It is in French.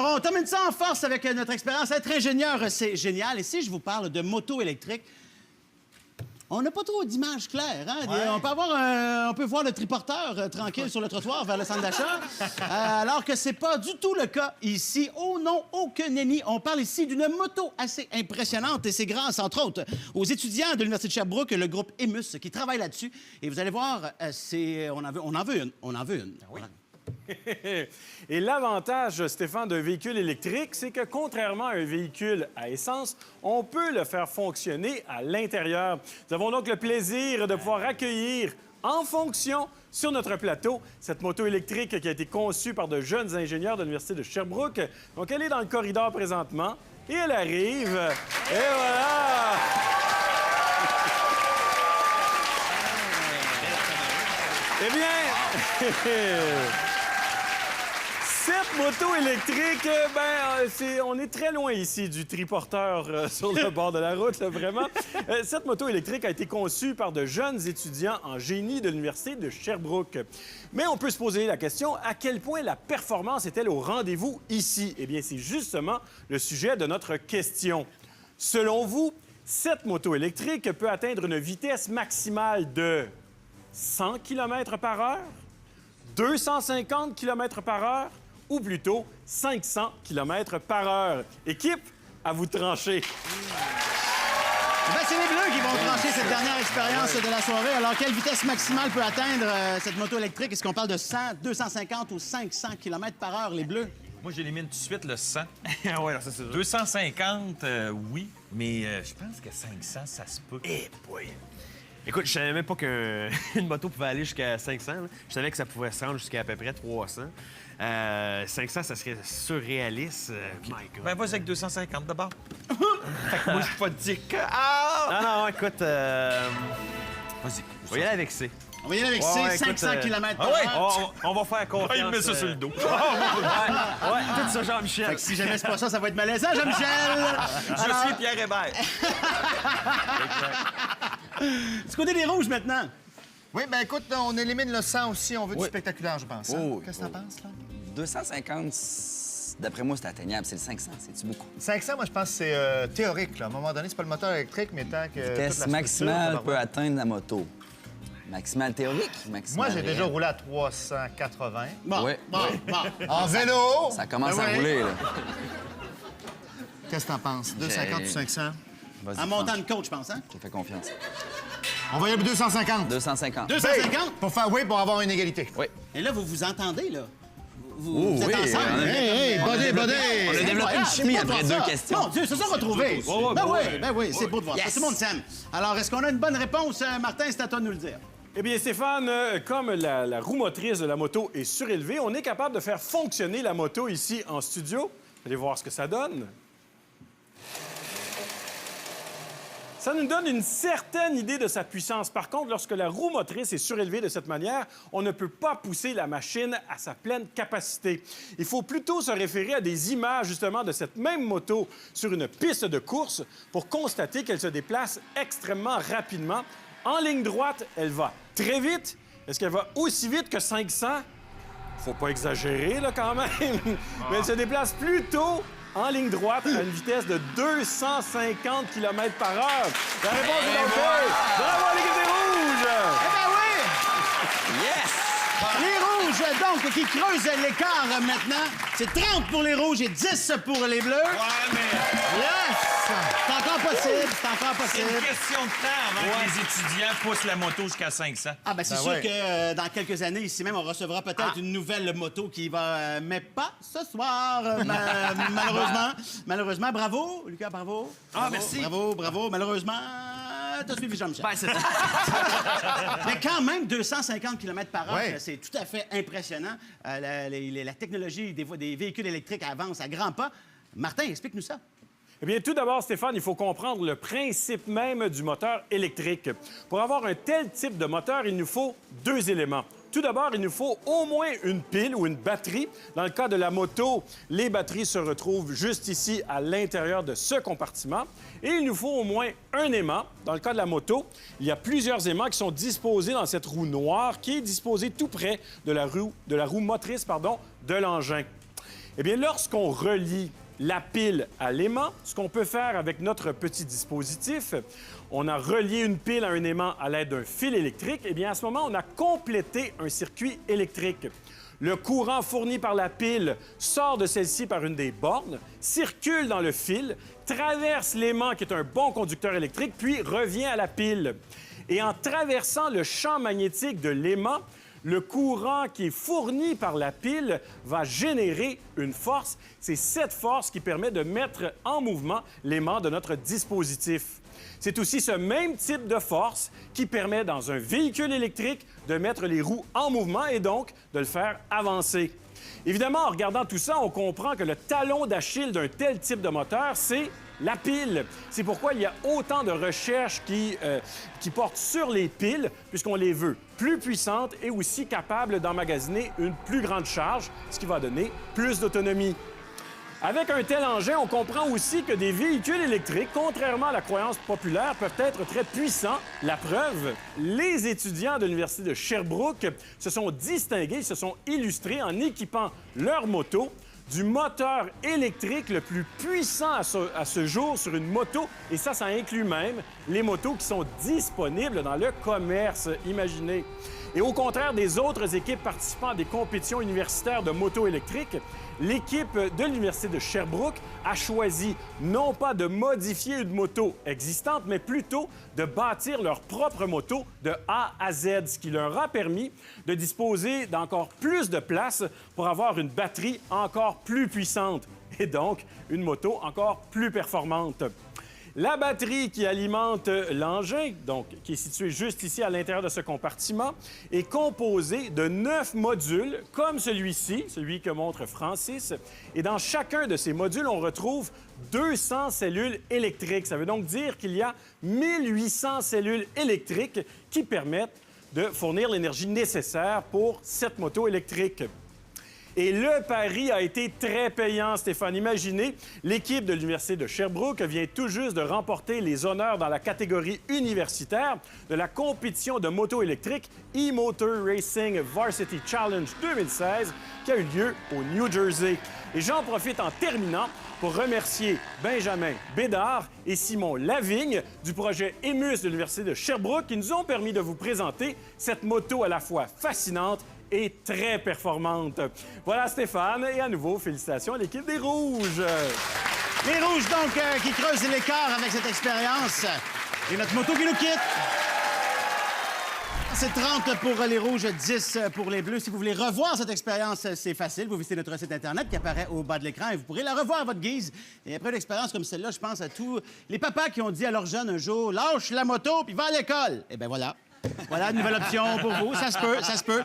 On termine ça en force avec notre expérience. Être ingénieur, c'est génial. Et si je vous parle de moto électrique, on n'a pas trop d'images claires. Hein? Ouais. On peut voir le triporteur tranquille sur le trottoir vers le centre d'achat, alors que c'est pas du tout le cas ici. Oh non, aucun nenni. On parle ici d'une moto assez impressionnante et c'est grâce, entre autres, aux étudiants de l'Université de Sherbrooke, le groupe EMUS, qui travaille là-dessus. Et vous allez voir, on en veut une. On en veut une. Oui. Et l'avantage, Stéphane, d'un véhicule électrique, c'est que contrairement à un véhicule à essence, on peut le faire fonctionner à l'intérieur. Nous avons donc le plaisir de pouvoir accueillir en fonction sur notre plateau cette moto électrique qui a été conçue par de jeunes ingénieurs de l'Université de Sherbrooke. Donc, elle est dans le corridor présentement et elle arrive. Et voilà! Eh bien... Cette moto électrique, on est très loin ici du triporteur sur le bord de la route, là, vraiment. Cette moto électrique a été conçue par de jeunes étudiants en génie de l'Université de Sherbrooke. Mais on peut se poser la question, à quel point la performance est-elle au rendez-vous ici? Eh bien, c'est justement le sujet de notre question. Selon vous, cette moto électrique peut atteindre une vitesse maximale de 100 km/h, 250 km/h, ou plutôt 500 km/h. Équipe, à vous de trancher. Ben, c'est les Bleus qui vont trancher cette dernière expérience de la soirée. Alors, quelle vitesse maximale peut atteindre cette moto électrique? Est-ce qu'on parle de 100, 250 ou 500 km/h, les Bleus? Moi, j'élimine tout de suite le 100. Ouais, ça, c'est 250, oui, mais je pense que 500, ça se peut. Eh boy! Écoute, je savais même pas qu'une moto pouvait aller jusqu'à 500. Là. Je savais que ça pouvait se rendre jusqu'à à peu près 300. 500, ça serait surréaliste. My God. Ben, vas-y avec 250 d'abord. Fait que moi, je suis pas dire que... Ah! Non, écoute... Vas-y. On va y aller avec C. On va y aller avec Ouais, C, 500 écoute, km/h. Ah ouais? On va faire confiance. Ah, il me met ça sur le dos. Ouais, tout ça, Jean-Michel. Fait que si jamais c'est pas ça, ça va être malaisant, Jean-Michel! Je suis Pierre Hébert. Du côté des rouges, maintenant. Oui, ben écoute, on élimine le 100 aussi. On veut du Oui. spectaculaire, je pense. hein? Oh, Qu'est-ce que t'en penses, là? 250, d'après moi, c'est atteignable. C'est le 500. C'est-tu beaucoup? 500, moi, je pense que c'est théorique. Là. À un moment donné, c'est pas le moteur électrique, mais tant que. Vitesse maximale peut atteindre la moto. Maximale théorique? Moi, Maximale j'ai déjà réelle. roulé à 380. Bon, Oui. bon. En vélo! Ça commence Ben à oui. rouler, là. Qu'est-ce que t'en penses? 250 ou 500? Vas-y, En montant Franck, de coach, je pense, hein? je te fais confiance. On va y aller pour 250. 250. 250? Pour faire oui, pour avoir une égalité. Oui. Et là, vous vous entendez, là? Vous êtes oui, ensemble? on a- Hey, buddy! On a C'est développé incroyable, une c'est chimie beau de après voir deux ça. questions. Mon Dieu, ça s'est retrouvé. Ben oui, c'est beau de voir ça. Yes. Tout le monde s'aime. Alors, est-ce qu'on a une bonne réponse, Martin? C'est à toi de nous le dire. Eh bien, Stéphane, comme la roue motrice de la moto est surélevée, on est capable de faire fonctionner la moto ici en studio. Allez voir ce que ça donne. Ça nous donne une certaine idée de sa puissance. Par contre, lorsque la roue motrice est surélevée de cette manière, on ne peut pas pousser la machine à sa pleine capacité. Il faut plutôt se référer à des images, justement, de cette même moto sur une piste de course pour constater qu'elle se déplace extrêmement rapidement. En ligne droite, elle va très vite. Est-ce qu'elle va aussi vite que 500? Faut pas exagérer, là, quand même. Mais elle se déplace plutôt en ligne droite à une vitesse de 250 km/h. La réponse est donc oui. Bravo à l'équipe des Rouges! Eh ben oui! Yes! Les rouges, donc, qui creusent l'écart maintenant. C'est 30 pour les rouges et 10 pour les bleus. Ouais, mais Yes! C'est encore possible, c'est encore c'est une possible. question de temps avant que les étudiants poussent la moto jusqu'à 500. Ah, ben c'est Ben sûr ouais. que dans quelques années, ici même, on recevra peut-être une nouvelle moto qui va... mais pas ce soir, malheureusement. Malheureusement. Bravo, Lucas, bravo. Bravo, merci. Bravo. Malheureusement, t'as suivi Jean-Michel. Ben, c'est ça. Mais quand même, 250 km/h, Ouais. c'est tout à fait impressionnant. La technologie des véhicules électriques avance à grands pas. Martin, explique-nous ça. Eh bien, tout d'abord, Stéphane, il faut comprendre le principe même du moteur électrique. Pour avoir un tel type de moteur, il nous faut deux éléments. Tout d'abord, il nous faut au moins une pile ou une batterie. Dans le cas de la moto, les batteries se retrouvent juste ici, à l'intérieur de ce compartiment. Et il nous faut au moins un aimant. Dans le cas de la moto, il y a plusieurs aimants qui sont disposés dans cette roue noire qui est disposée tout près de la roue motrice, de l'engin. Eh bien, lorsqu'on relie la pile à l'aimant, ce qu'on peut faire avec notre petit dispositif, on a relié une pile à un aimant à l'aide d'un fil électrique, eh bien, à ce moment, on a complété un circuit électrique. Le courant fourni par la pile sort de celle-ci par une des bornes, circule dans le fil, traverse l'aimant qui est un bon conducteur électrique, puis revient à la pile. Et en traversant le champ magnétique de l'aimant, le courant qui est fourni par la pile va générer une force. C'est cette force qui permet de mettre en mouvement l'aimant de notre dispositif. C'est aussi ce même type de force qui permet, dans un véhicule électrique, de mettre les roues en mouvement et donc de le faire avancer. Évidemment, en regardant tout ça, on comprend que le talon d'Achille d'un tel type de moteur, c'est la pile. C'est pourquoi il y a autant de recherches qui portent sur les piles, puisqu'on les veut plus puissantes et aussi capables d'emmagasiner une plus grande charge, ce qui va donner plus d'autonomie. Avec un tel engin, on comprend aussi que des véhicules électriques, contrairement à la croyance populaire, peuvent être très puissants. La preuve, les étudiants de l'Université de Sherbrooke se sont distingués, se sont illustrés en équipant leur moto du moteur électrique le plus puissant à ce jour sur une moto. Et ça inclut même les motos qui sont disponibles dans le commerce, imaginez. Et au contraire des autres équipes participant à des compétitions universitaires de motos électriques, l'équipe de l'Université de Sherbrooke a choisi non pas de modifier une moto existante, mais plutôt de bâtir leur propre moto de A à Z, ce qui leur a permis de disposer d'encore plus de place pour avoir une batterie encore plus puissante et donc une moto encore plus performante. La batterie qui alimente l'engin, donc qui est située juste ici à l'intérieur de ce compartiment, est composée de 9 modules, comme celui-ci, celui que montre Francis. Et dans chacun de ces modules, on retrouve 200 cellules électriques. Ça veut donc dire qu'il y a 1800 cellules électriques qui permettent de fournir l'énergie nécessaire pour cette moto électrique. Et le pari a été très payant, Stéphane. Imaginez, l'équipe de l'Université de Sherbrooke vient tout juste de remporter les honneurs dans la catégorie universitaire de la compétition de moto électrique E-Motor Racing Varsity Challenge 2016 qui a eu lieu au New Jersey. Et j'en profite en terminant pour remercier Benjamin Bédard et Simon Lavigne du projet EMUS de l'Université de Sherbrooke qui nous ont permis de vous présenter cette moto à la fois fascinante et très performante. Voilà Stéphane, et à nouveau, félicitations à l'équipe des Rouges. Les Rouges, donc, qui creusent l'écart avec cette expérience. Et notre moto qui nous quitte. C'est 30 pour les Rouges, 10 pour les Bleus. Si vous voulez revoir cette expérience, c'est facile. Vous visitez notre site Internet qui apparaît au bas de l'écran et vous pourrez la revoir à votre guise. Et après une expérience comme celle-là, je pense à tous les papas qui ont dit à leurs jeunes un jour « Lâche la moto puis va à l'école ». Eh bien voilà. Voilà une nouvelle option pour vous. Ça se peut, ça se peut.